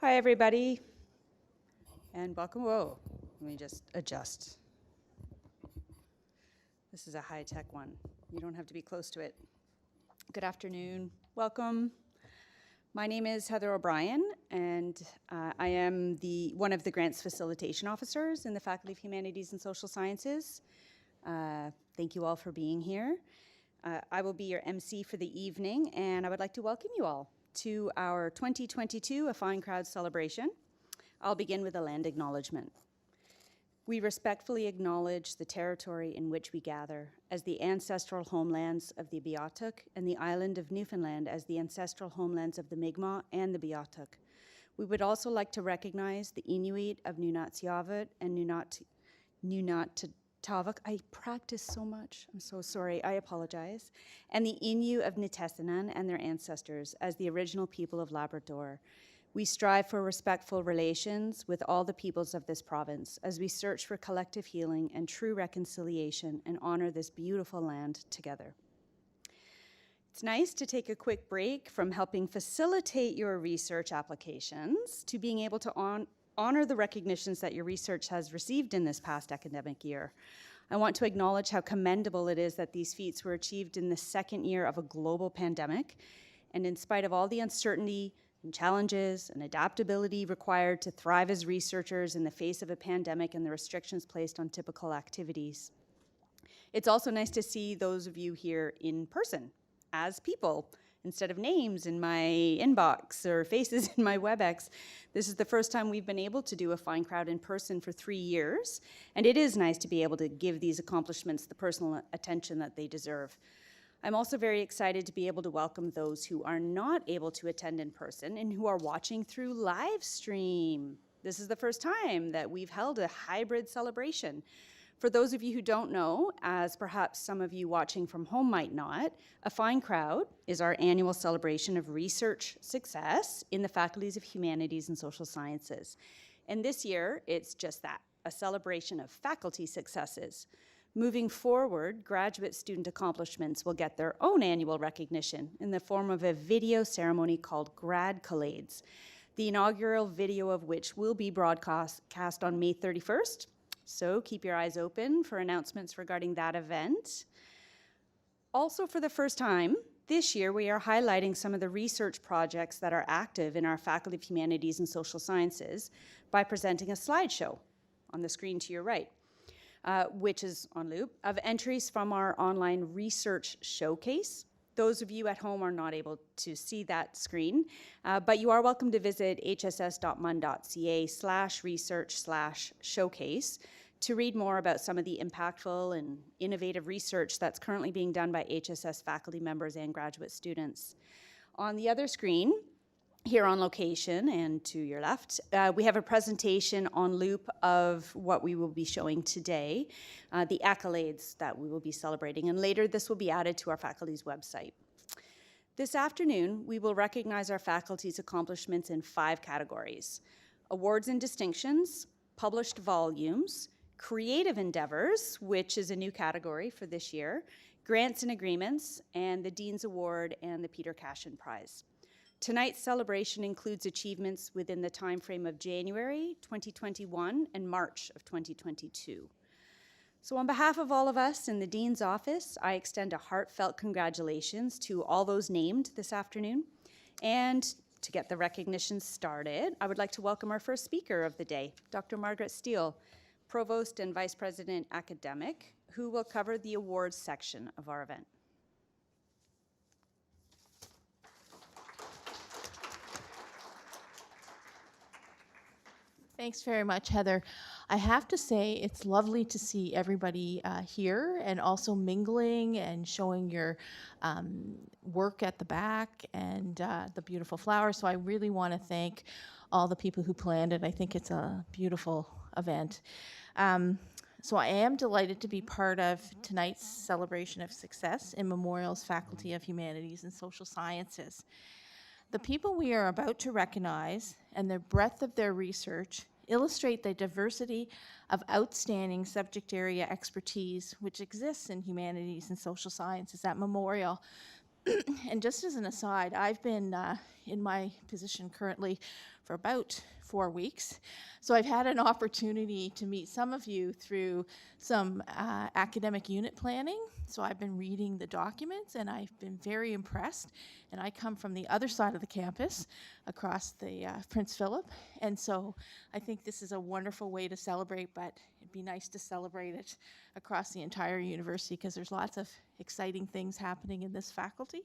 Hi, everybody, and welcome. Whoa, let me just adjust. This is a high-tech one. You don't have to be close to it. Good afternoon. Welcome. My name is Heather O'Brien, and I am one of the grants facilitation officers in the Faculty of Humanities and Social Sciences. Thank you all for being here. I will be your MC for the evening, and I would like to welcome you all to our 2022 A Fine Crowd celebration. I'll begin with a land acknowledgement. We respectfully acknowledge the territory in which we gather as the ancestral homelands of the Beothuk and the island of Newfoundland as the ancestral homelands of the Mi'kmaq and the Beothuk. We would also like to recognize the Inuit of Nunatsiavut and Nunatsiavut. I practice so much, I'm so sorry, I apologize. And the Innu of Nitassinan and their ancestors as the original people of Labrador. We strive for respectful relations with all the peoples of this province as we search for collective healing and true reconciliation and honor this beautiful land together. It's nice to take a quick break from helping facilitate your research applications to being able to honor the recognitions that your research has received in this past academic year. I want to acknowledge how commendable it is that these feats were achieved in the second year of a global pandemic, and in spite of all the uncertainty and challenges and adaptability required to thrive as researchers in the face of a pandemic and the restrictions placed on typical activities. It's also nice to see those of you here in person, as people, instead of names in my inbox or faces in my WebEx. This is the first time we've been able to do a Fine Crowd in person for 3 years, and it is nice to be able to give these accomplishments the personal attention that they deserve. I'm also very excited to be able to welcome those who are not able to attend in person and who are watching through live stream. This is the first time that we've held a hybrid celebration. For those of you who don't know, as perhaps some of you watching from home might not, A Fine Crowd is our annual celebration of research success in the faculties of Humanities and Social Sciences. And this year, it's just that, a celebration of faculty successes. Moving forward, graduate student accomplishments will get their own annual recognition in the form of a video ceremony called Grad Collades, the inaugural video of which will be broadcast on May 31st. So keep your eyes open for announcements regarding that event. Also, for the first time this year, we are highlighting some of the research projects that are active in our Faculty of Humanities and Social Sciences by presenting a slideshow on the screen to your right. Which is on loop, of entries from our online research showcase. Those of you at home are not able to see that screen, but you are welcome to visit hss.mun.ca/research/showcase to read more about some of the impactful and innovative research that's currently being done by HSS faculty members and graduate students. On the other screen, here on location and to your left, we have a presentation on loop of what we will be showing today, the accolades that we will be celebrating, and later this will be added to our faculty's website. This afternoon, we will recognize our faculty's accomplishments in 5 categories: awards and distinctions, published volumes, creative endeavors, which is a new category for this year, grants and agreements, and the Dean's Award and the Peter Cashin Prize. Tonight's celebration includes achievements within the timeframe of January 2021 and March of 2022. So on behalf of all of us in the Dean's office, I extend a heartfelt congratulations to all those named this afternoon. And to get the recognition started, I would like to welcome our first speaker of the day, Dr. Margaret Steele, Provost and Vice President Academic, who will cover the awards section of our event. Thanks very much, Heather. I have to say it's lovely to see everybody here and also mingling and showing your work at the back and the beautiful flowers. So I really want to thank all the people who planned it. I think it's a beautiful event. So I am delighted to be part of tonight's celebration of success in Memorial's Faculty of Humanities and Social Sciences. The people we are about to recognize and the breadth of their research illustrate the diversity of outstanding subject area expertise which exists in humanities and social sciences at Memorial. And just as an aside, I've been in my position currently for about 4 weeks. So I've had an opportunity to meet some of you through some academic unit planning. So I've been reading the documents and I've been very impressed. And I come from the other side of the campus across the Prince Philip. And so I think this is a wonderful way to celebrate, but it'd be nice to celebrate it across the entire university because there's lots of exciting things happening in this faculty.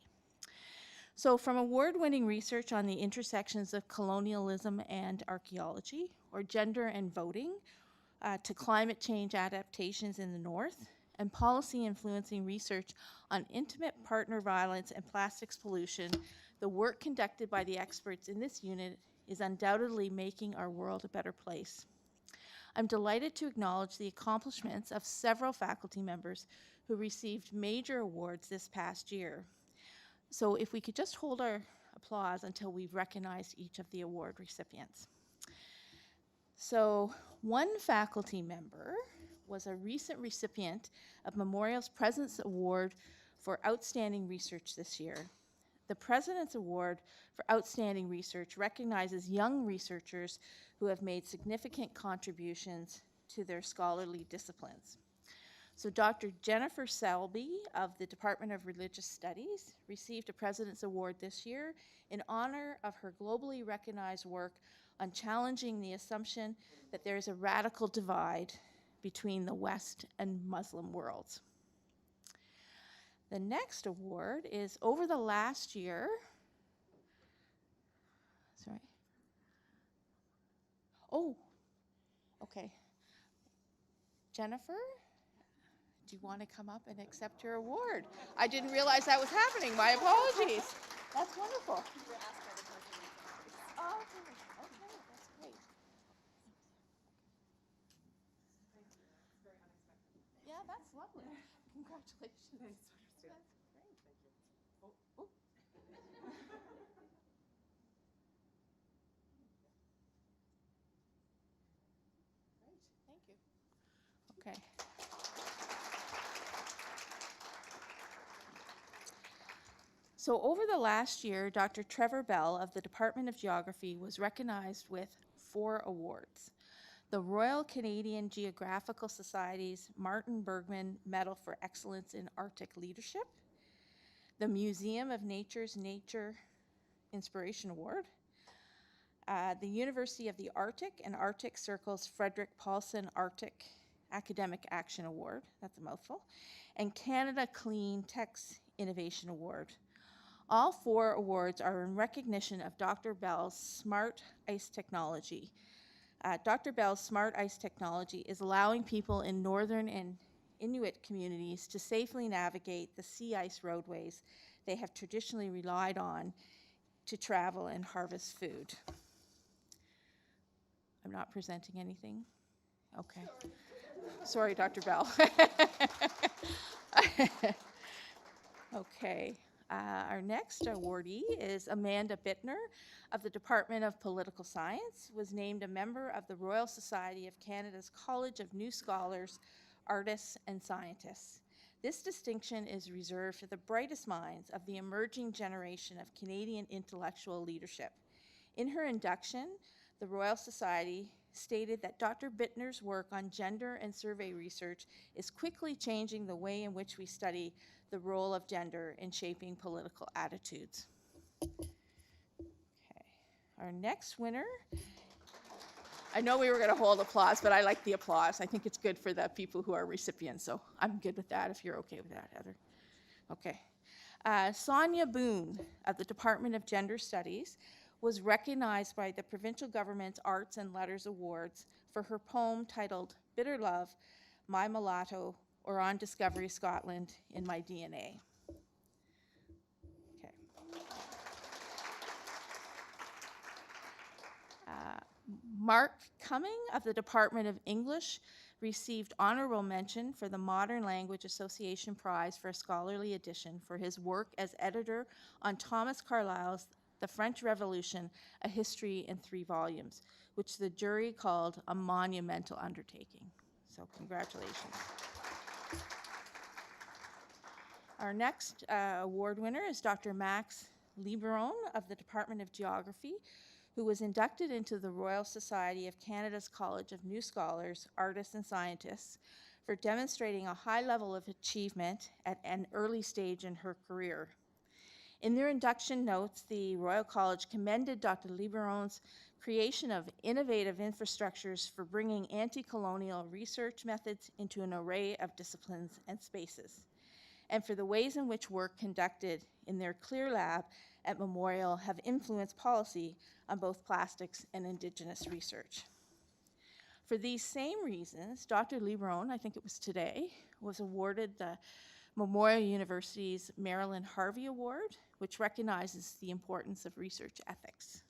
So from award-winning research on the intersections of colonialism and archaeology, or gender and voting, to climate change adaptations in the North, and policy influencing research on intimate partner violence and plastics pollution, the work conducted by the experts in this unit is undoubtedly making our world a better place. I'm delighted to acknowledge the accomplishments of several faculty members who received major awards this past year. So if we could just hold our applause until we've recognized each of the award recipients. So one faculty member was a recent recipient of Memorial's President's Award for Outstanding Research this year. The President's Award for Outstanding Research recognizes young researchers who have made significant contributions to their scholarly disciplines. So Dr. Jennifer Selby of the Department of Religious Studies received a President's Award this year in honor of her globally recognized work on challenging the assumption that there is a radical divide between the West and Muslim worlds. The next award is over the last year, okay. Jennifer? Do you want to come up and accept your award? I didn't realize that was happening. My apologies. That's wonderful. Oh, okay, that's great. Yeah, that's lovely. Congratulations. Thanks. That's great. Thank you. Oh. Great, thank you. Okay. So over the last year, Dr. Trevor Bell of the Department of Geography was recognized with 4 awards. The Royal Canadian Geographical Society's Martin Bergman Medal for Excellence in Arctic Leadership, the Museum of Nature's Nature Inspiration Award, the University of the Arctic and Arctic Circle's Frederick Paulson Arctic Academic Action Award, that's a mouthful, and Canada Clean Tech's Innovation Award. All 4 awards are in recognition of Dr. Bell's smart ice technology. Dr. Bell's smart ice technology is allowing people in northern and Inuit communities to safely navigate the sea ice roadways they have traditionally relied on to travel and harvest food. I'm not presenting anything? Okay. Sorry, Dr. Bell. Okay. Our next awardee is Amanda Bittner of the Department of Political Science, was named a member of the Royal Society of Canada's College of New Scholars, Artists, and Scientists. This distinction is reserved for the brightest minds of the emerging generation of Canadian intellectual leadership. In her induction, the Royal Society stated that Dr. Bittner's work on gender and survey research is quickly changing the way in which we study the role of gender in shaping political attitudes. Okay, our next winner, I know we were going to hold applause, but I like the applause. I think it's good for the people who are recipients, so I'm good with that if you're okay with that, Heather. Okay. Sonja Boone of the Department of Gender Studies was recognized by the provincial government's Arts and Letters Awards for her poem titled Bitter Love, My Mulatto, or On Discovery Scotland in My DNA. Okay. Mark Cumming of the Department of English received honorable mention for the Modern Language Association Prize for a Scholarly Edition for his work as editor on Thomas Carlyle's The French Revolution, A History in 3 Volumes, which the jury called a monumental undertaking. So congratulations. Our next award winner is Dr. Max Lieberon of the Department of Geography, who was inducted into the Royal Society of Canada's College of New Scholars, Artists and Scientists for demonstrating a high level of achievement at an early stage in her career. In their induction notes, the Royal College commended Dr. Liberon's creation of innovative infrastructures for bringing anti-colonial research methods into an array of disciplines and spaces, and for the ways in which work conducted in their CLEAR lab at Memorial have influenced policy on both plastics and Indigenous research. For these same reasons, Dr. Liberon, I think it was today, was awarded the Memorial University's Marilyn Harvey Award, which recognizes the importance of research ethics.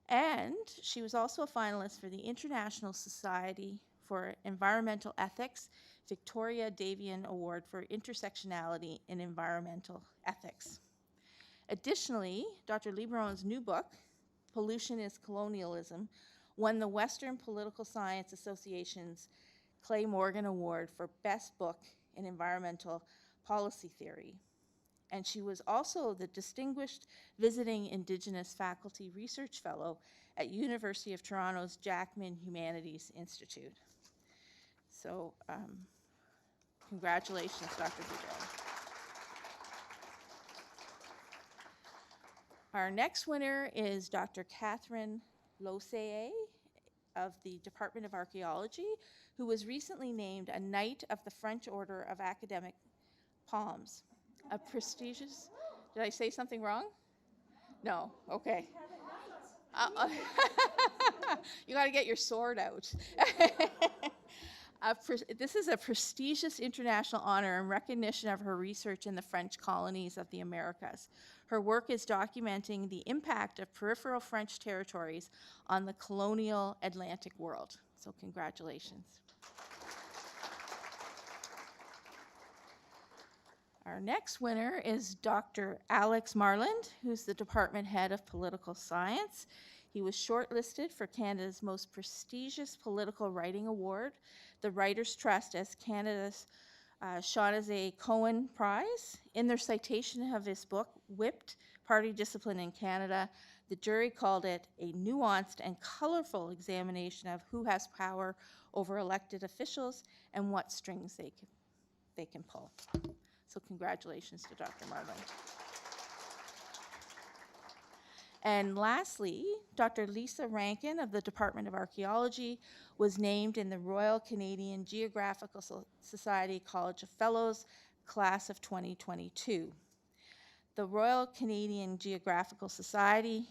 And she was also a finalist for the International Society for Environmental Ethics Victoria Davian Award for Intersectionality in Environmental Ethics. Additionally, Dr. Liberon's new book, Pollution is Colonialism, won the Western Political Science Association's Clay Morgan Award for Best Book in Environmental Policy Theory. And she was also the Distinguished Visiting Indigenous Faculty Research Fellow at University of Toronto's Jackman Humanities Institute. So congratulations, Dr. Boudreau. Our next winner is Dr. Catherine Loseye of the Department of Archaeology, who was recently named a Knight of the French Order of Academic Palms, a prestigious, did I say something wrong? No, okay. You gotta get your sword out. This is a prestigious international honor in recognition of her research in the French colonies of the Americas. Her work is documenting the impact of peripheral French territories on the colonial Atlantic world. So congratulations. Our next winner is Dr. Alex Marland, who's the department head of political science. He was shortlisted for Canada's most prestigious political writing award, the Writers' Trust, as Canada's Sonja Boone Prize. In their citation of his book, Whipped Party Discipline in Canada, the jury called it a nuanced and colorful examination of who has power over elected officials and what strings they can pull. So congratulations to Dr. Marland. And lastly, Dr. Lisa Rankin of the Department of Archaeology was named in the Royal Canadian Geographical Society College of Fellows class of 2022. The Royal Canadian Geographical Society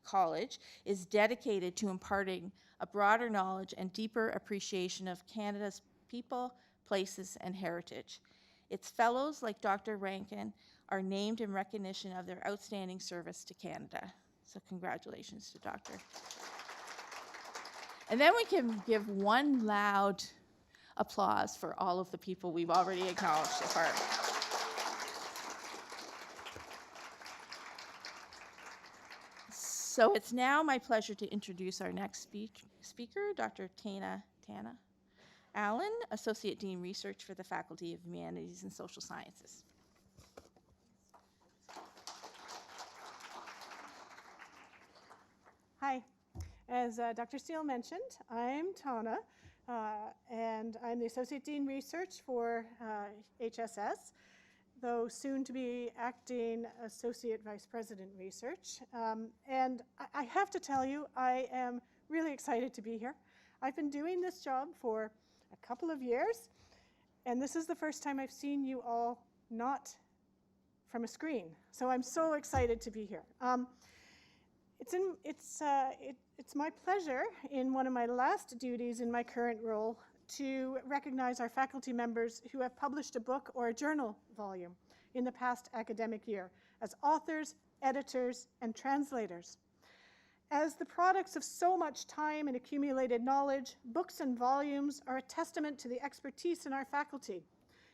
College is dedicated to imparting a broader knowledge and deeper appreciation of Canada's people, places, and heritage. Its fellows, like Dr. Rankin, are named in recognition of their outstanding service to Canada. So congratulations to Dr. And then we can give one loud applause for all of the people we've already acknowledged so far. So it's now my pleasure to introduce our next speaker, Dr. Tana Allen, Associate Dean Research for the Faculty of Humanities and Social Sciences. Hi. As Dr. Steele mentioned, I'm Tana, and I'm the Associate Dean Research for HSS, though soon to be acting Associate Vice President Research. And I have to tell you, I am really excited to be here. I've been doing this job for a couple of years, and this is the first time I've seen you all not from a screen. So I'm so excited to be here. It's my pleasure in one of my last duties in my current role to recognize our faculty members who have published a book or a journal volume in the past academic year as authors, editors, and translators. As the products of so much time and accumulated knowledge, books and volumes are a testament to the expertise in our faculty.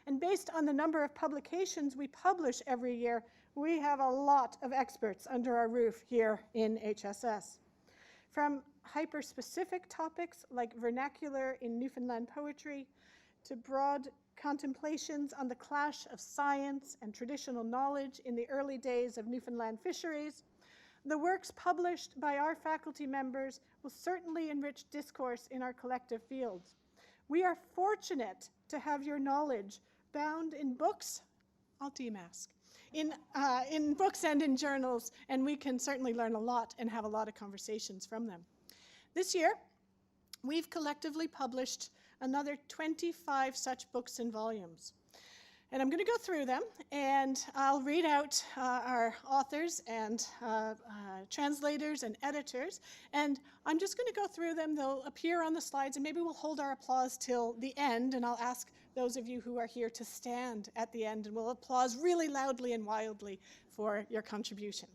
And based on the number of publications we publish every year, we have a lot of experts under our roof here in HSS. From hyper-specific topics like vernacular in Newfoundland poetry, to broad contemplations on the clash of science and traditional knowledge in the early days of Newfoundland fisheries, The works published by our faculty members will certainly enrich discourse in our collective fields. We are fortunate to have your knowledge bound in books, I'll demask, in books and in journals, and we can certainly learn a lot and have a lot of conversations from them. This year, we've collectively published another 25 such books and volumes. And I'm going to go through them, and I'll read out our authors and translators and editors, and I'm just going to go through them. They'll appear on the slides, and maybe we'll hold our applause till the end, and I'll ask those of you who are here to stand at the end, and we'll applause really loudly and wildly for your contributions.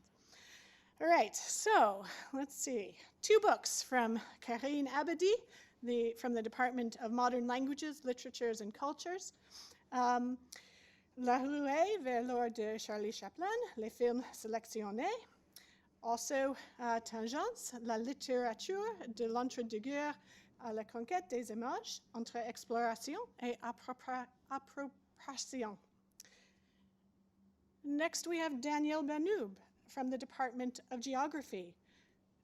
All right, so let's see. 2 books from Karine Abadi, from the Department of Modern Languages, Literatures, and Cultures. La Ruée vers l'or de Charlie Chaplin, les films sélectionnés. Also, Tangence, la littérature de l'entre-deux-guerres à la conquête des images, entre exploration et appropriation. Next, we have Danielle Banoub from the Department of Geography,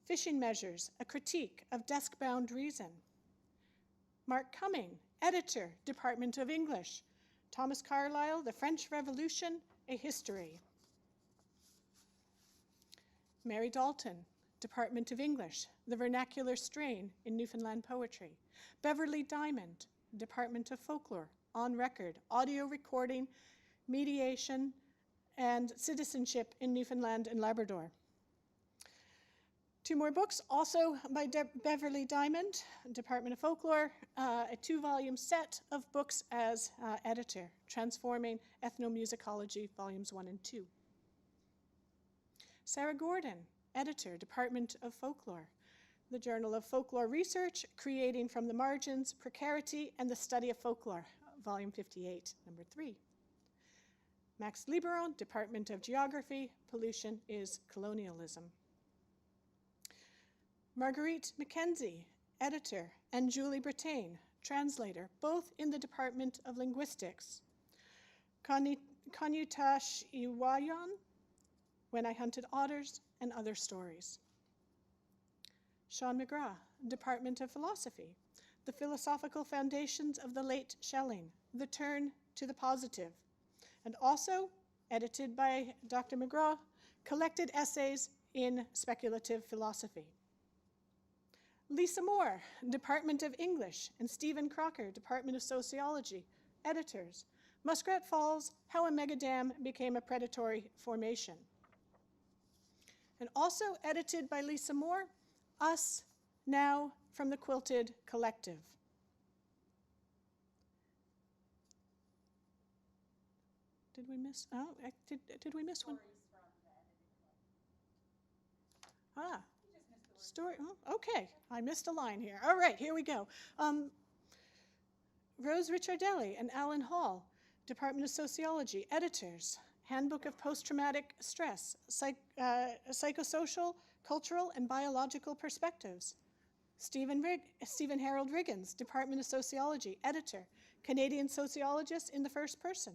Fishing Measures, a Critique of Desk-Bound Reason. Mark Cumming, Editor, Department of English, Thomas Carlyle, The French Revolution, A History. Mary Dalton, Department of English, The Vernacular Strain in Newfoundland Poetry. Beverly Diamond, Department of Folklore, On Record, Audio Recording, Mediation, and Citizenship in Newfoundland and Labrador. 2 more books, also by Beverly Diamond, Department of Folklore, a 2-volume set of books as editor, Transforming Ethnomusicology, Volumes 1 and 2. Sarah Gordon, editor, Department of Folklore, the Journal of Folklore Research, Creating from the Margins, Precarity, and the Study of Folklore, Volume 58, number 3. Max Liberon, Department of Geography, Pollution is Colonialism. Marguerite Mackenzie, editor, and Julie Brattain, translator, both in the Department of Linguistics. Kanyutash Iwayan, When I Hunted Otters and Other Stories. Sean McGrath, Department of Philosophy, The Philosophical Foundations of the Late Schelling, The Turn to the Positive, and also edited by Dr. McGrath, Collected Essays in Speculative Philosophy. Lisa Moore, Department of English, and Stephen Crocker, Department of Sociology, editors. Muskrat Falls, How a Megadam Became a Predatory Formation. And also edited by Lisa Moore, Us Now from the Quilted Collective. Did we miss, did we miss one? Story, oh, okay, I missed a line here. All right, here we go. Rose Ricciardelli and Alan Hall, Department of Sociology, editors. Handbook of Post-Traumatic Stress, Psychosocial, Cultural, and Biological Perspectives. Stephen Harold Riggins, Department of Sociology, editor. Canadian sociologist in the first person.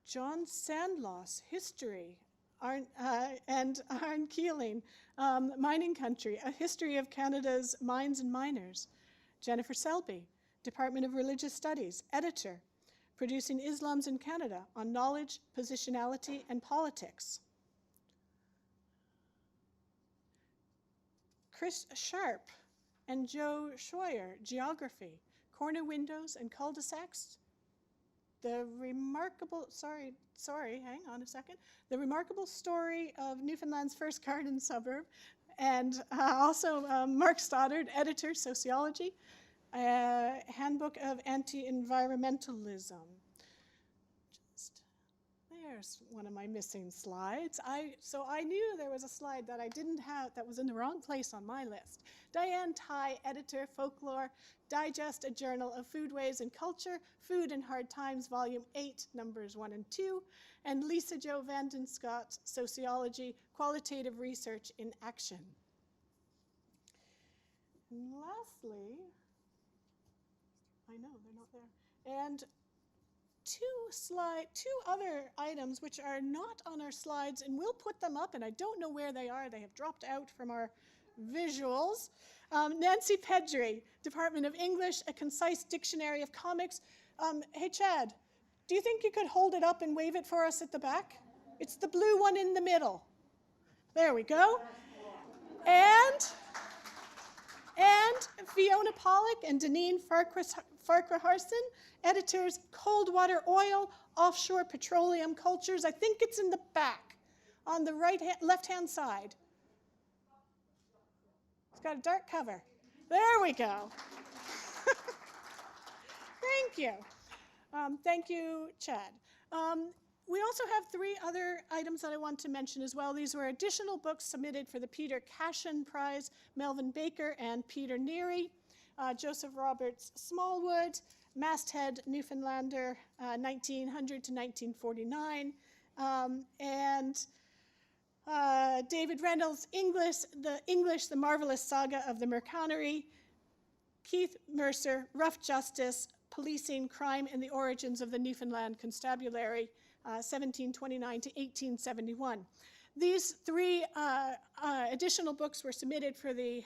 John Sandloss, History, and Arn Keeling, Mining Country, A History of Canada's Mines and Miners. Jennifer Selby, Department of Religious Studies, editor, Producing Islams in Canada on Knowledge, Positionality, and Politics. Chris Sharp and Joe Schroyer, Geography, Corner Windows and Cul-de-sacs. The remarkable, hang on a second. The Remarkable Story of Newfoundland's First Garden Suburb. And also Mark Stoddard, editor, Sociology. Handbook of Anti-Environmentalism. There's one of my missing slides. So I knew there was a slide that I didn't have that was in the wrong place on my list. Diane Ty, editor, Folklore, Digest, a Journal of Foodways and Culture, Food and Hard Times, Volume 8, Numbers 1 and 2, and Lisa Jo Vanden Scott, Sociology, Qualitative Research in Action. And lastly, I know, they're not there. And two other items which are not on our slides, and we'll put them up, and I don't know where they are. They have dropped out from our visuals. Nancy Pedri, Department of English, A Concise Dictionary of Comics. Hey, Chad, do you think you could hold it up and wave it for us at the back? It's the blue one in the middle. There we go. And Fiona Pollock and Deneen Farquharson, editors, Cold Water Oil, Offshore Petroleum Cultures. I think it's in the back, on the left-hand side. It's got a dark cover. There we go. Thank you. Thank you, Chad. We also have 3 other items that I want to mention as well. These were additional books submitted for the Peter Cashin Prize, Melvin Baker and Peter Neary, Joseph Roberts Smallwood, Masthead, Newfoundlander, 1900 to 1949, and David Reynolds, The Marvelous Saga of the Mercanary, Keith Mercer, Rough Justice, Policing, Crime, and the Origins of the Newfoundland Constabulary, 1729 to 1871. These 3 additional books were submitted for the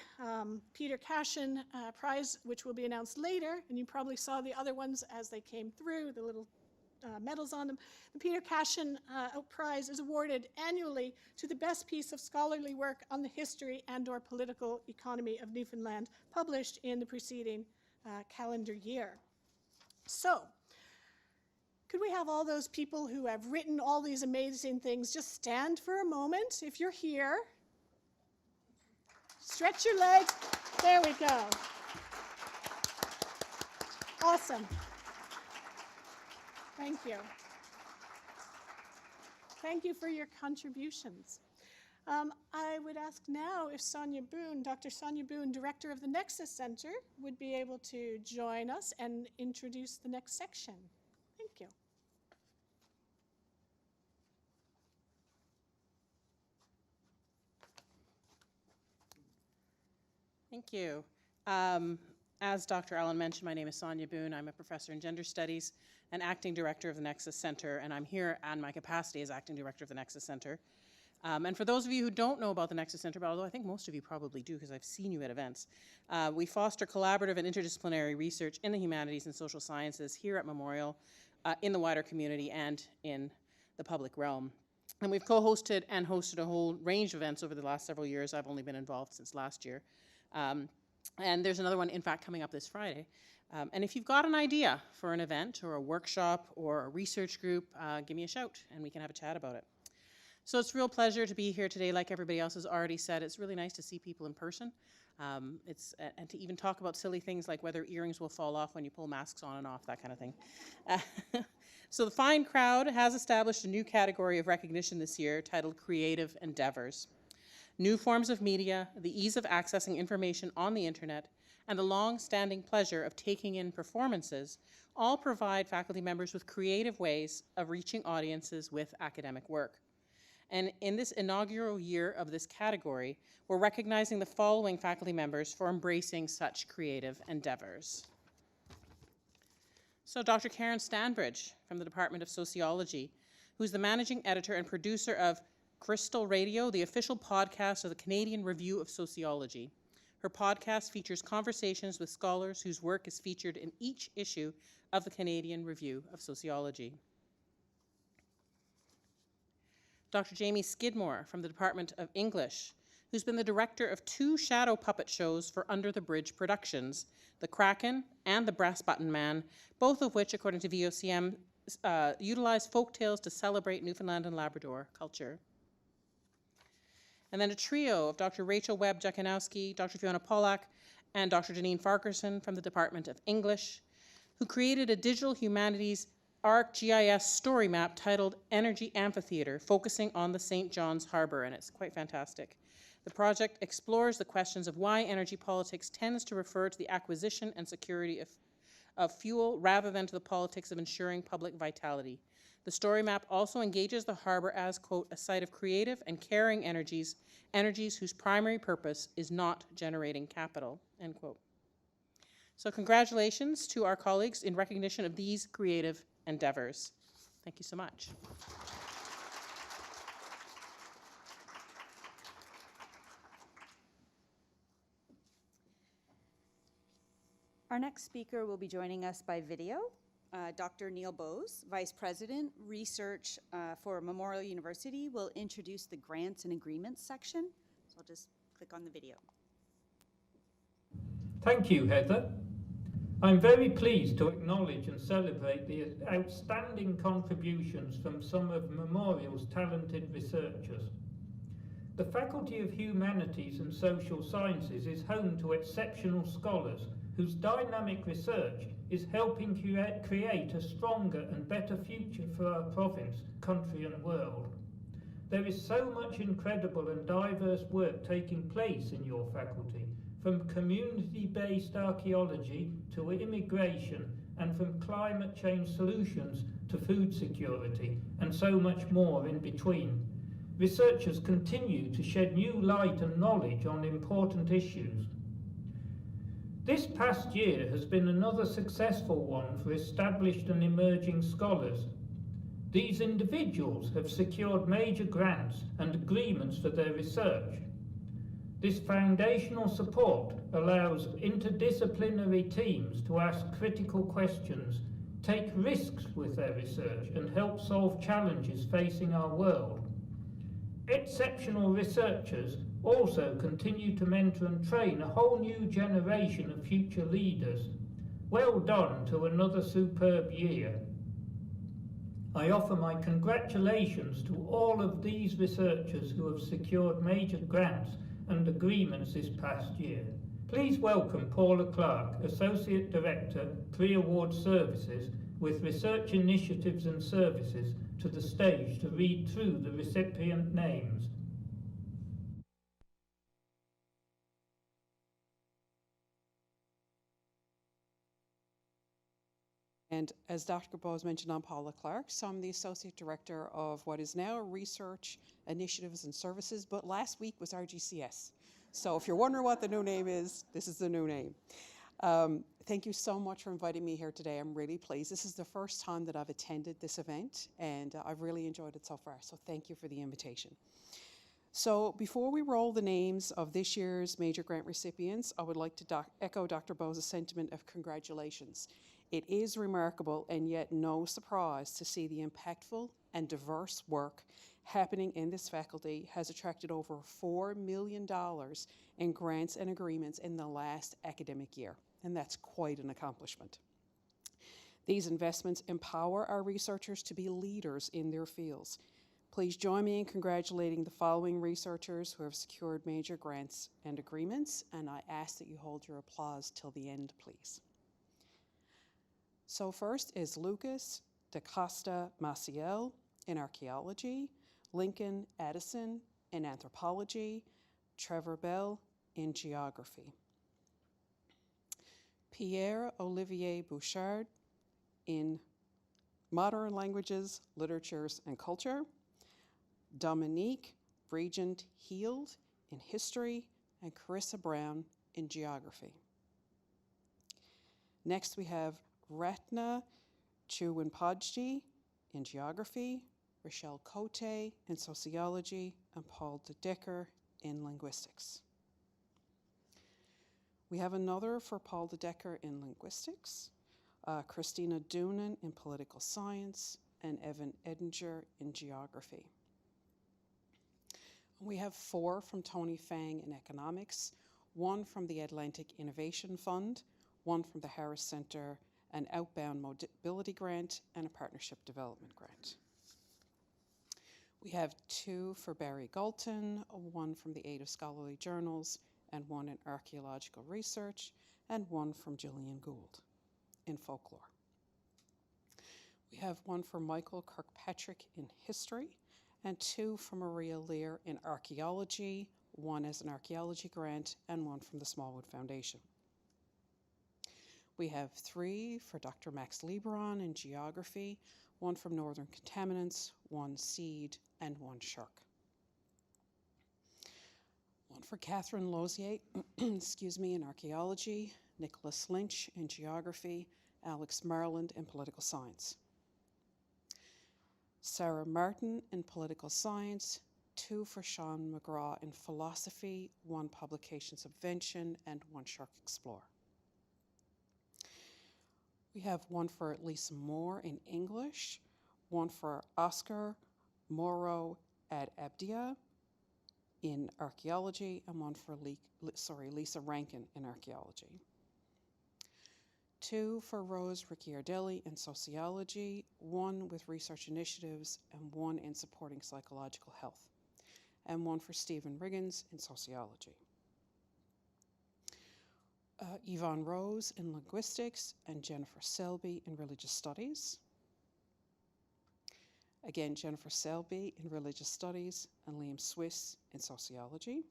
Peter Cashin Prize, which will be announced later, and you probably saw the other ones as they came through, the little medals on them. The Peter Cashin Prize is awarded annually to the best piece of scholarly work on the history and/or political economy of Newfoundland, published in the preceding calendar year. So, could we have all those people who have written all these amazing things just stand for a moment if you're here? Stretch your legs. There we go. Awesome. Thank you. Thank you for your contributions. I would ask now if Sonja Boone, Dr. Sonja Boone, Director of the Nexus Center, would be able to join us and introduce the next section. Thank you. Thank you. As Dr. Allen mentioned, my name is Sonja Boone. I'm a professor in gender studies and acting director of the Nexus Center, and I'm here in my capacity as acting director of the Nexus Center. And for those of you who don't know about the Nexus Center, but although I think most of you probably do because I've seen you at events, we foster collaborative and interdisciplinary research in the humanities and social sciences here at Memorial, in the wider community, and in the public realm. And we've co-hosted and hosted a whole range of events over the last several years. I've only been involved since last year. And there's another one, in fact, coming up this Friday. And if you've got an idea for an event or a workshop or a research group, give me a shout and we can have a chat about it. So it's a real pleasure to be here today. Like everybody else has already said, it's really nice to see people in person. And to even talk about silly things like whether earrings will fall off when you pull masks on and off, that kind of thing. So the fine crowd has established a new category of recognition this year titled Creative Endeavors. New forms of media, the ease of accessing information on the internet, and the long-standing pleasure of taking in performances all provide faculty members with creative ways of reaching audiences with academic work. And in this inaugural year of this category, we're recognizing the following faculty members for embracing such creative endeavors. So Dr. Karen Stanbridge from the Department of Sociology, who's the managing editor and producer of Crystal Radio, the official podcast of the Canadian Review of Sociology. Her podcast features conversations with scholars whose work is featured in each issue of the Canadian Review of Sociology. Dr. Jamie Skidmore from the Department of English, who's been the director of 2 shadow puppet shows for Under the Bridge Productions, The Kraken and The Brass Button Man, both of which, according to VOCM, utilize folk tales to celebrate Newfoundland and Labrador culture. And then a trio of Dr. Rachel Webb-Jakanowski, Dr. Fiona Pollock, and Dr. Deneen Farquharson from the Department of English, who created a digital humanities ArcGIS story map titled Energy Amphitheater, focusing on the St. John's Harbour, and it's quite fantastic. The project explores the questions of why energy politics tends to refer to the acquisition and security of fuel rather than to the politics of ensuring public vitality. The story map also engages the harbour as, quote, a site of creative and caring energies whose primary purpose is not generating capital, end quote. So congratulations to our colleagues in recognition of these creative endeavors. Thank you so much. Our next speaker will be joining us by video. Dr. Neil Bose, Vice President, Research for Memorial University, will introduce the Grants and Agreements section. So I'll just click on the video. Thank you, Heather. I'm very pleased to acknowledge and celebrate the outstanding contributions from some of Memorial's talented researchers. The Faculty of Humanities and Social Sciences is home to exceptional scholars whose dynamic research is helping create a stronger and better future for our province, country and world. There is so much incredible and diverse work taking place in your faculty, from community-based archaeology to immigration, and from climate change solutions to food security, and so much more in between. Researchers continue to shed new light and knowledge on important issues. This past year has been another successful one for established and emerging scholars. These individuals have secured major grants and agreements for their research. This foundational support allows interdisciplinary teams to ask critical questions, take risks with their research, and help solve challenges facing our world. Exceptional researchers also continue to mentor and train a whole new generation of future leaders. Well done to another superb year. I offer my congratulations to all of these researchers who have secured major grants and agreements this past year. Please welcome Paula Clark, Associate Director, Pre-Award Services with Research Initiatives and Services, to the stage to read through the recipient names. And as Dr. Bose mentioned, I'm Paula Clark, so I'm the Associate Director of what is now Research Initiatives and Services, but last week was RGCS. So if you're wondering what the new name is, this is the new name. Thank you so much for inviting me here today. I'm really pleased. This is the first time that I've attended this event, and I've really enjoyed it so far, so thank you for the invitation. So before we roll the names of this year's major grant recipients, I would like to echo Dr. Bose's sentiment of congratulations. It is remarkable and yet no surprise to see the impactful and diverse work happening in this faculty has attracted over $4 million in grants and agreements in the last academic year, and that's quite an accomplishment. These investments empower our researchers to be leaders in their fields. Please join me in congratulating the following researchers who have secured major grants and agreements, and I ask that you hold your applause till the end, please. So first is Lucas da Costa Maciel in archaeology, Lincoln Addison in anthropology, Trevor Bell in geography. Pierre-Olivier Bouchard in modern languages, literatures, and culture, Dominique Regent Heald in history, and Carissa Brown in geography. Next we have Ratna Chewinpodji in geography, Rochelle Cote in sociology, and Paul de Decker in linguistics. We have another for Paul de Decker in linguistics, Christina Doonan in political science, and Evan Edinger in geography. We have 4 from Tony Fang in economics, 1 from the Atlantic Innovation Fund, 1 from the Harris Center, an outbound mobility grant, and a partnership development grant. We have 2 for Barry Galton, 1 from the Aid of Scholarly Journals, and 1 in archaeological research, and 1 from Gillian Gould in folklore. We have 1 for Michael Kirkpatrick in history, and 2 from Maria Lear in archaeology, 1 as an archaeology grant, and 1 from the Smallwood Foundation. We have 3 for Dr. Max Lieberon in geography, 1 from Northern Contaminants, 1 seed, and 1 shark. 1 for Catherine Lozier, in archaeology, Nicholas Lynch in geography, Alex Marland in political science. Sarah Martin in political science, 2 for Sean McGraw in philosophy, 1 publication subvention, and 1 Shark Explore. We have 1 for Lisa Moore in English, 1 for Oscar Moro at Abdia in archaeology, and 1 for Lisa Rankin in archaeology. 2 for Rose Ricciardelli in sociology, 1 with research initiatives, and 1 in supporting psychological health, and 1 for Stephen Riggins in sociology. Yvonne Rose in linguistics, and Jennifer Selby in religious studies. Again, Jennifer Selby in religious studies, and Liam Swiss in sociology.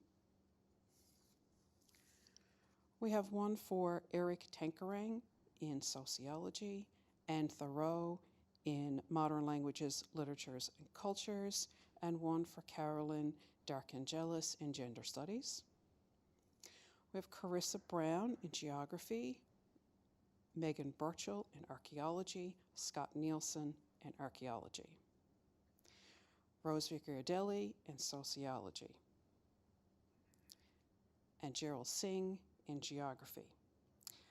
We have 1 for Eric Tenkerang in sociology, and Thoreau in modern languages, literatures, and cultures, and 1 for Carolyn Darkangelis in gender studies. We have Carissa Brown in geography, Megan Burchell in archaeology, Scott Nielsen in archaeology, Rose Ricciardelli in sociology, and Gerald Singh in geography.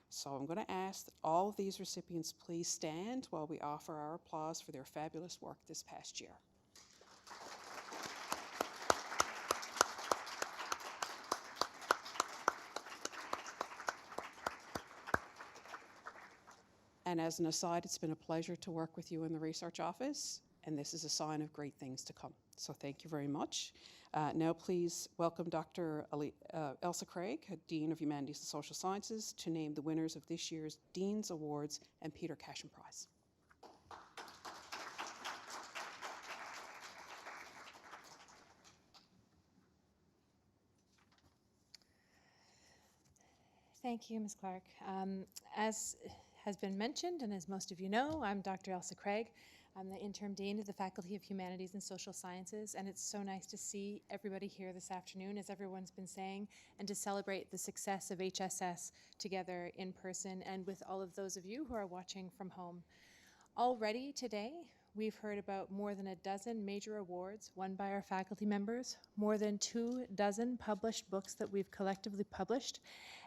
So I'm going to ask that all of these recipients please stand while we offer our applause for their fabulous work this past year. And as an aside, it's been a pleasure to work with you in the research office, and this is a sign of great things to come. So thank you very much. Now please welcome Dr. Elsa Craig, Dean of Humanities and Social Sciences, to name the winners of this year's Dean's Awards and Peter Cashin Prize. Thank you, Ms. Clark. As has been mentioned, and as most of you know, I'm Dr. Elsa Craig. I'm the Interim Dean of the Faculty of Humanities and Social Sciences, and it's so nice to see everybody here this afternoon, as everyone's been saying, and to celebrate the success of HSS together in person and with all of those of you who are watching from home. Already today, we've heard about more than a dozen major awards won by our faculty members, more than 24 published books that we've collectively published,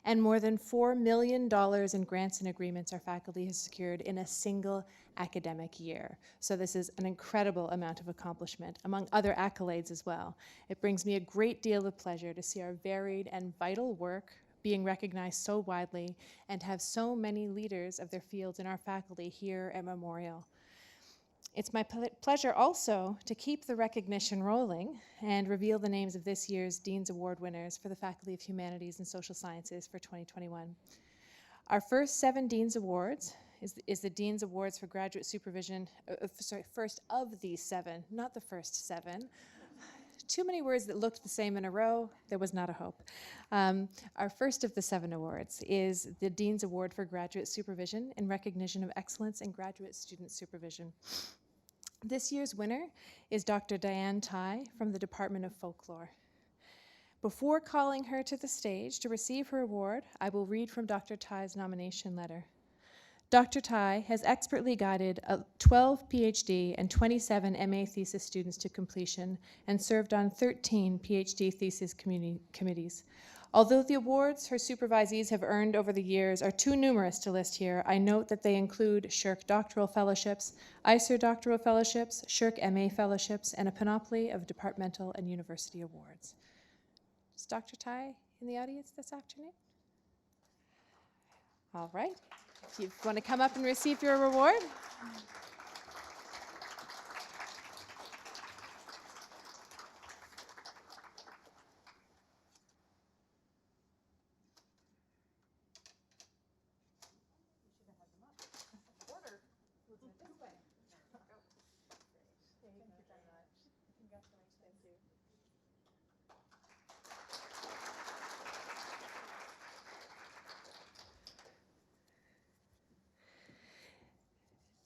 and more than $4 million in grants and agreements our faculty has secured in a single academic year. So this is an incredible amount of accomplishment, among other accolades as well. It brings me a great deal of pleasure to see our varied and vital work being recognized so widely and have so many leaders of their fields in our faculty here at Memorial. It's my pleasure also to keep the recognition rolling and reveal the names of this year's Dean's Award winners for the Faculty of Humanities and Social Sciences for 2021. Our first 7 Dean's Awards is the Dean's Awards for Graduate Supervision, first of these 7, not the first 7. Too many words that looked the same in a row, there was not a hope. Our first of the 7 awards is the Dean's Award for Graduate Supervision in recognition of excellence in graduate student supervision. This year's winner is Dr. Diane Tai from the Department of Folklore. Before calling her to the stage to receive her award, I will read from Dr. Tai's nomination letter. Dr. Tai has expertly guided 12 PhD and 27 MA thesis students to completion and served on 13 PhD thesis committees. Although the awards her supervisees have earned over the years are too numerous to list here, I note that they include SSHRC doctoral fellowships, ICER doctoral fellowships, SSHRC MA fellowships, and a panoply of departmental and university awards. Is Dr. Tai in the audience this afternoon? All right. If you want to come up and receive your reward.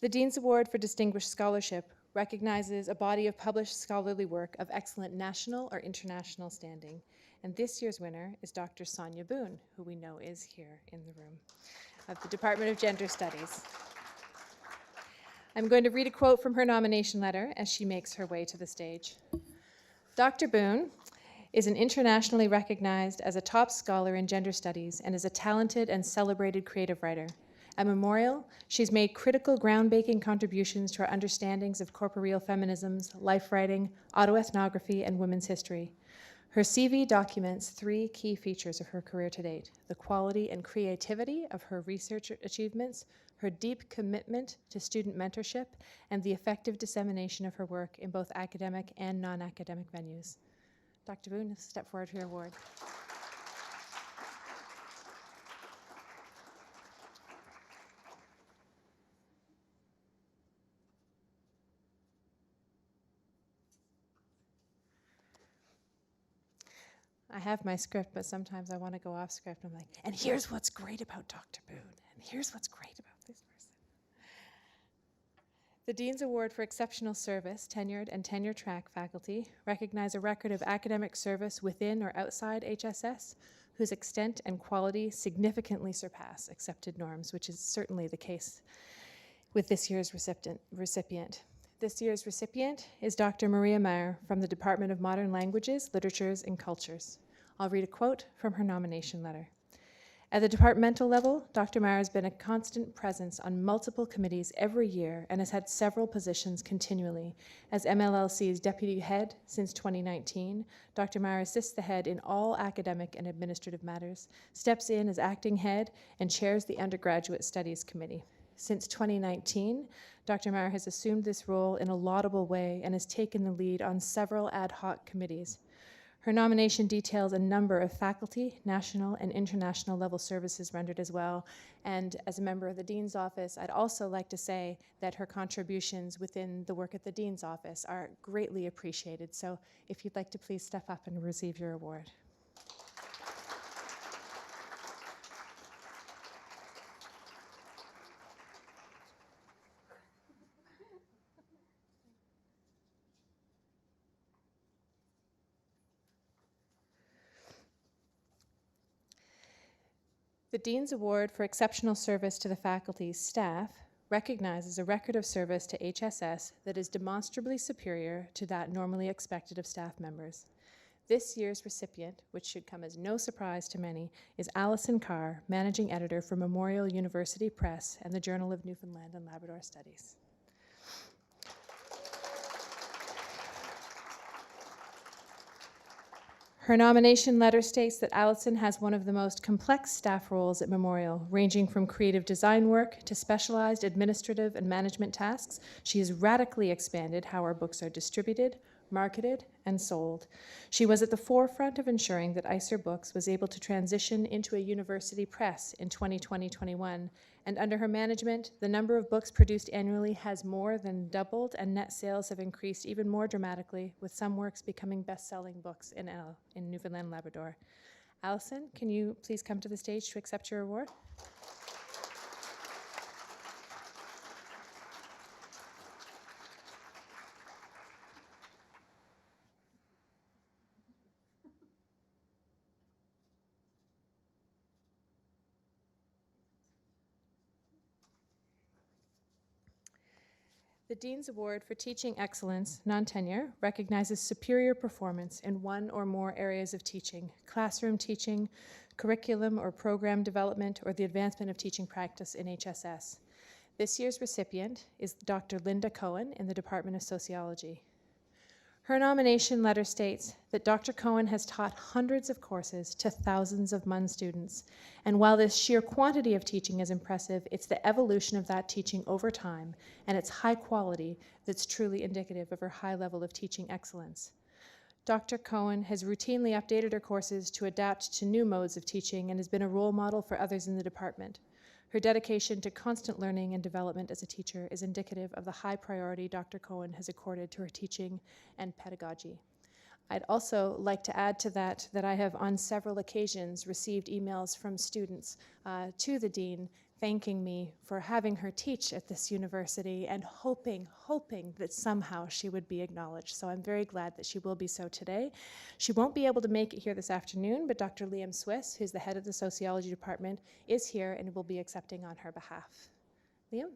The Dean's Award for Distinguished Scholarship recognizes a body of published scholarly work of excellent national or international standing. And this year's winner is Dr. Sonja Boone, who we know is here in the room, of the Department of Gender Studies. I'm going to read a quote from her nomination letter as she makes her way to the stage. Dr. Boone is an internationally recognized as a top scholar in gender studies and is a talented and celebrated creative writer. At Memorial, she's made critical groundbreaking contributions to our understandings of corporeal feminisms, life writing, autoethnography, and women's history. Her CV documents 3 key features of her career to date: the quality and creativity of her research achievements, her deep commitment to student mentorship, and the effective dissemination of her work in both academic and non-academic venues. Dr. Boone, step forward for your award. I have my script, but sometimes I want to go off script. I'm like, and here's what's great about Dr. Boone, and here's what's great about this person. The Dean's Award for Exceptional Service, tenured and tenure-track faculty recognize a record of academic service within or outside HSS, whose extent and quality significantly surpass accepted norms, which is certainly the case with this year's recipient. This year's recipient is Dr. Maria Meyer from the Department of Modern Languages, Literatures, and Cultures. I'll read a quote from her nomination letter. At the departmental level, Dr. Meyer has been a constant presence on multiple committees every year and has had several positions continually. As MLLC's deputy head since 2019, Dr. Meyer assists the head in all academic and administrative matters, steps in as acting head, and chairs the Undergraduate Studies Committee. Since 2019, Dr. Meyer has assumed this role in a laudable way and has taken the lead on several ad hoc committees. Her nomination details a number of faculty, national, and international level services rendered as well. And as a member of the Dean's Office, I'd also like to say that her contributions within the work at the Dean's Office are greatly appreciated. So if you'd like to please step up and receive your award. The Dean's Award for Exceptional Service to the Faculty's staff recognizes a record of service to HSS that is demonstrably superior to that normally expected of staff members. This year's recipient, which should come as no surprise to many, is Alison Carr, Managing Editor for Memorial University Press and the Journal of Newfoundland and Labrador Studies. Her nomination letter states that Alison has one of the most complex staff roles at Memorial, ranging from creative design work to specialized administrative and management tasks. She has radically expanded how our books are distributed, marketed, and sold. She was at the forefront of ensuring that ICER Books was able to transition into a university press in 2020-21, and under her management, the number of books produced annually has more than doubled, and net sales have increased even more dramatically, with some works becoming best-selling books in Newfoundland and Labrador. Alison, can you please come to the stage to accept your award? The Dean's Award for Teaching Excellence, non-tenure, recognizes superior performance in one or more areas of teaching: classroom teaching, curriculum or program development, or the advancement of teaching practice in HSS. This year's recipient is Dr. Linda Cohen in the Department of Sociology. Her nomination letter states that Dr. Cohen has taught hundreds of courses to thousands of MUN students, and while this sheer quantity of teaching is impressive, it's the evolution of that teaching over time and its high quality that's truly indicative of her high level of teaching excellence. Dr. Cohen has routinely updated her courses to adapt to new modes of teaching and has been a role model for others in the department. Her dedication to constant learning and development as a teacher is indicative of the high priority Dr. Cohen has accorded to her teaching and pedagogy. I'd also like to add to that I have on several occasions received emails from students to the Dean thanking me for having her teach at this university and hoping that somehow she would be acknowledged. So I'm very glad that she will be so today. She won't be able to make it here this afternoon, but Dr. Liam Swiss, who's the head of the sociology department, is here and will be accepting on her behalf. Liam?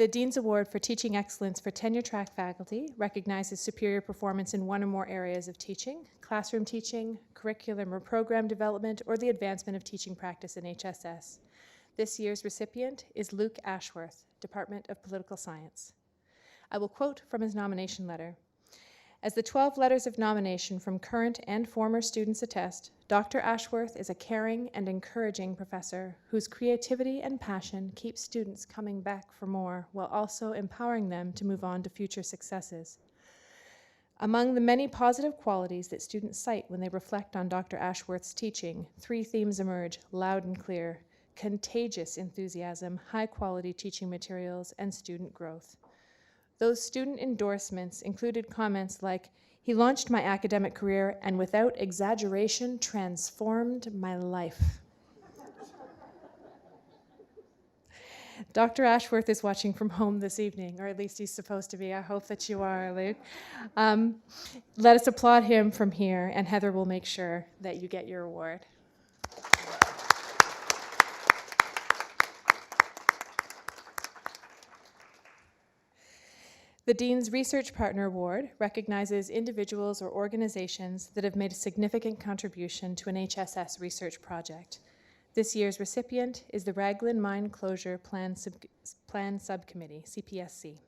The Dean's Award for Teaching Excellence for tenure-track faculty recognizes superior performance in one or more areas of teaching, classroom teaching, curriculum or program development, or the advancement of teaching practice in HSS. This year's recipient is Luke Ashworth, Department of Political Science. I will quote from his nomination letter. As the 12 letters of nomination from current and former students attest, Dr. Ashworth is a caring and encouraging professor whose creativity and passion keep students coming back for more while also empowering them to move on to future successes. Among the many positive qualities that students cite when they reflect on Dr. Ashworth's teaching, 3 themes emerge loud and clear: contagious enthusiasm, high-quality teaching materials, and student growth. Those student endorsements included comments like, "He launched my academic career and without exaggeration transformed my life." Dr. Ashworth is watching from home this evening, or at least he's supposed to be. I hope that you are, Luke. Let us applaud him from here, and Heather will make sure that you get your award. The Dean's Research Partner Award recognizes individuals or organizations that have made a significant contribution to an HSS research project. This year's recipient is the Raglan Mine Closure Plan Subcommittee, CPSC.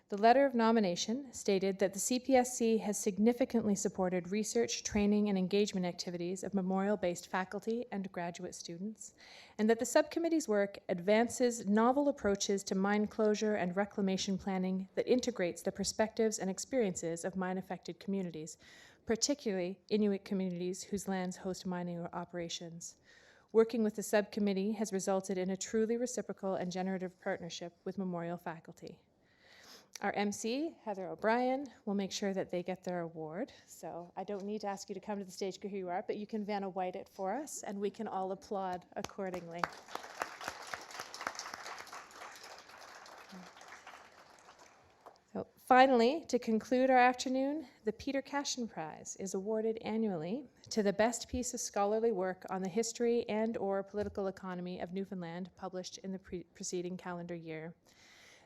The letter of nomination stated that the CPSC has significantly supported research, training, and engagement activities of memorial-based faculty and graduate students, and that the subcommittee's work advances novel approaches to mine closure and reclamation planning that integrates the perspectives and experiences of mine-affected communities, particularly Inuit communities whose lands host mining operations. Working with the subcommittee has resulted in a truly reciprocal and generative partnership with memorial faculty. Our MC, Heather O'Brien, will make sure that they get their award. So I don't need to ask you to come to the stage, who you are, but you can Vanna White it for us, and we can all applaud accordingly. So finally, to conclude our afternoon, the Peter Cashin Prize is awarded annually to the best piece of scholarly work on the history and/or political economy of Newfoundland published in the preceding calendar year.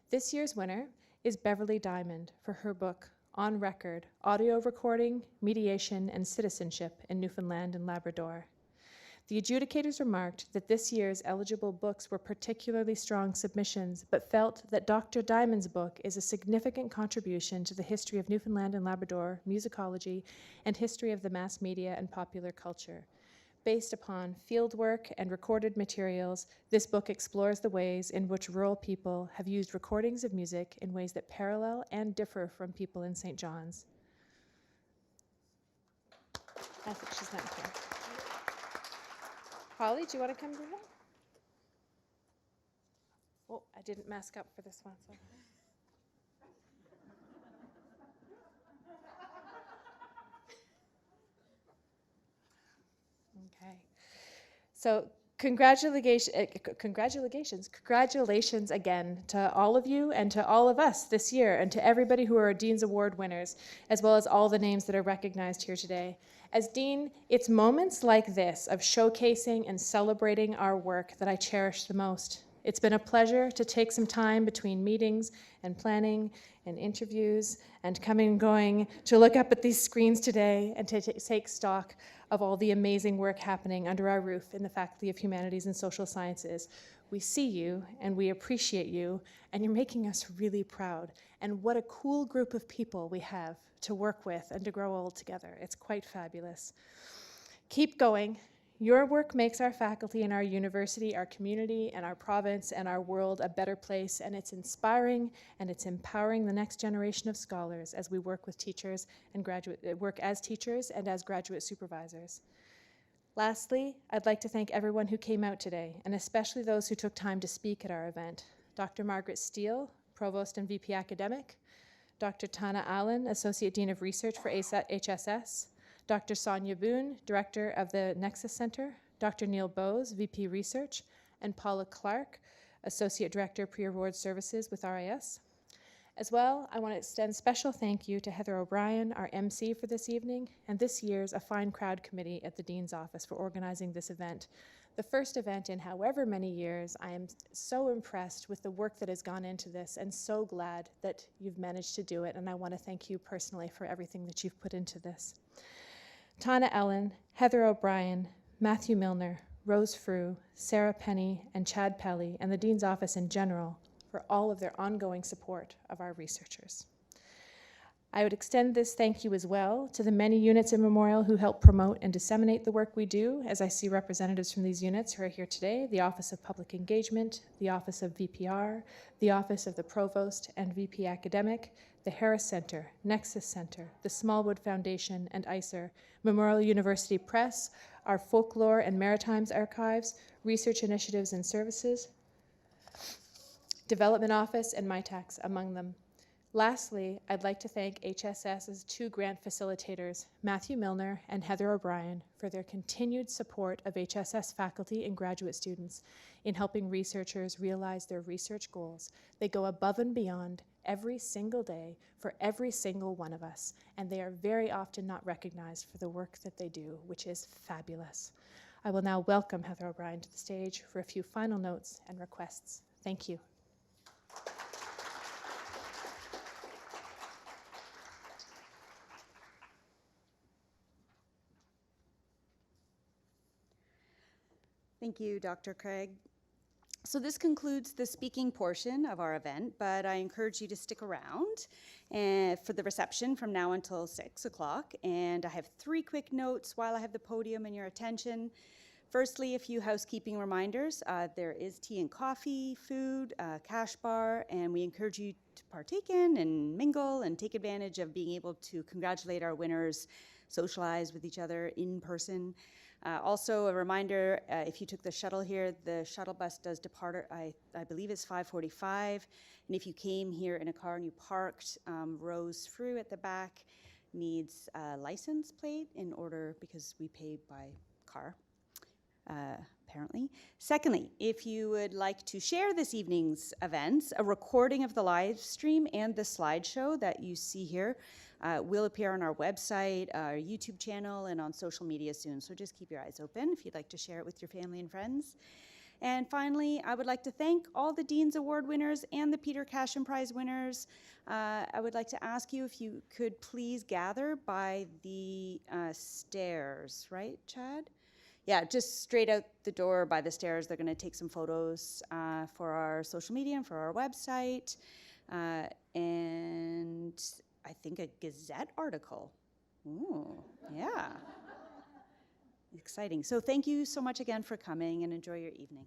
This year's winner is Beverly Diamond for her book, On Record, Audio Recording, Mediation, and Citizenship in Newfoundland and Labrador. The adjudicators remarked that this year's eligible books were particularly strong submissions, but felt that Dr. Diamond's book is a significant contribution to the history of Newfoundland and Labrador, musicology, and history of the mass media and popular culture. Based upon fieldwork and recorded materials, this book explores the ways in which rural people have used recordings of music in ways that parallel and differ from people in St. John's. I think she's not here. Holly, do you want to come do that? Oh, I didn't mask up for this one. So. Okay. So congratulations again to all of you and to all of us this year, and to everybody who are Dean's Award winners, as well as all the names that are recognized here today. As Dean, it's moments like this of showcasing and celebrating our work that I cherish the most. It's been a pleasure to take some time between meetings and planning and interviews and coming and going to look up at these screens today and to take stock of all the amazing work happening under our roof in the Faculty of Humanities and Social Sciences. We see you and we appreciate you, and you're making us really proud. And what a cool group of people we have to work with and to grow old together. It's quite fabulous. Keep going. Your work makes our faculty and our university, our community, and our province and our world a better place, and it's inspiring and it's empowering the next generation of scholars as we work with teachers and work as teachers and as graduate supervisors. Lastly, I'd like to thank everyone who came out today, and especially those who took time to speak at our event. Dr. Margaret Steele, Provost and VP Academic, Dr. Tana Allen, Associate Dean of Research for HSS, Dr. Sonja Boone, Director of the Nexus Center, Dr. Neil Bowes, VP Research, and Paula Clark, Associate Director Pre-Award Services with RIS. As well, I want to extend special thank you to Heather O'Brien, our MC for this evening, and this year's A Fine Crowd Committee at the Dean's Office for organizing this event. the first event in however many years. I am so impressed with the work that has gone into this and so glad that you've managed to do it. And I want to thank you personally for everything that you've put into this. Tana Ellen, Heather O'Brien, Matthew Milner, Rose Frew, Sarah Penny, and Chad Pelly, and the Dean's Office in general for all of their ongoing support of our researchers. I would extend this thank you as well to the many units in Memorial who help promote and disseminate the work we do, as I see representatives from these units who are here today: the Office of Public Engagement, the Office of VPR, the Office of the Provost and VP Academic, the Harris Center, Nexus Center, the Smallwood Foundation and ICER, Memorial University Press, our Folklore and Maritimes Archives, Research Initiatives and Services, Development Office, and MITAX, among them. Lastly, I'd like to thank HSS's two grant facilitators, Matthew Milner and Heather O'Brien, for their continued support of HSS faculty and graduate students in helping researchers realize their research goals. They go above and beyond every single day for every single one of us, and they are very often not recognized for the work that they do, which is fabulous. I will now welcome Heather O'Brien to the stage for a few final notes and requests. Thank you. Thank you, Dr. Craig. So this concludes the speaking portion of our event, but I encourage you to stick around for the reception from now until 6 o'clock. And I have 3 quick notes while I have the podium in your attention. Firstly, a few housekeeping reminders. There is tea and coffee, food, cash bar, and we encourage you to partake in and mingle and take advantage of being able to congratulate our winners, socialize with each other in person. Also, a reminder, if you took the shuttle here, the shuttle bus does depart, I believe it's 5:45. And if you came here in a car and you parked, Rose Frew at the back needs a license plate in order, because we pay by car, apparently. Secondly, if you would like to share this evening's events, a recording of the live stream and the slideshow that you see here will appear on our website, our YouTube channel, and on social media soon. So just keep your eyes open if you'd like to share it with your family and friends. And finally, I would like to thank all the Dean's Award winners and the Peter Cashin Prize winners. I would like to ask you if you could please gather by the stairs, right, Chad? Yeah, just straight out the door by the stairs. They're going to take some photos for our social media and for our website. And I think a Gazette article. Ooh, yeah. Exciting. So thank you so much again for coming, and enjoy your evening.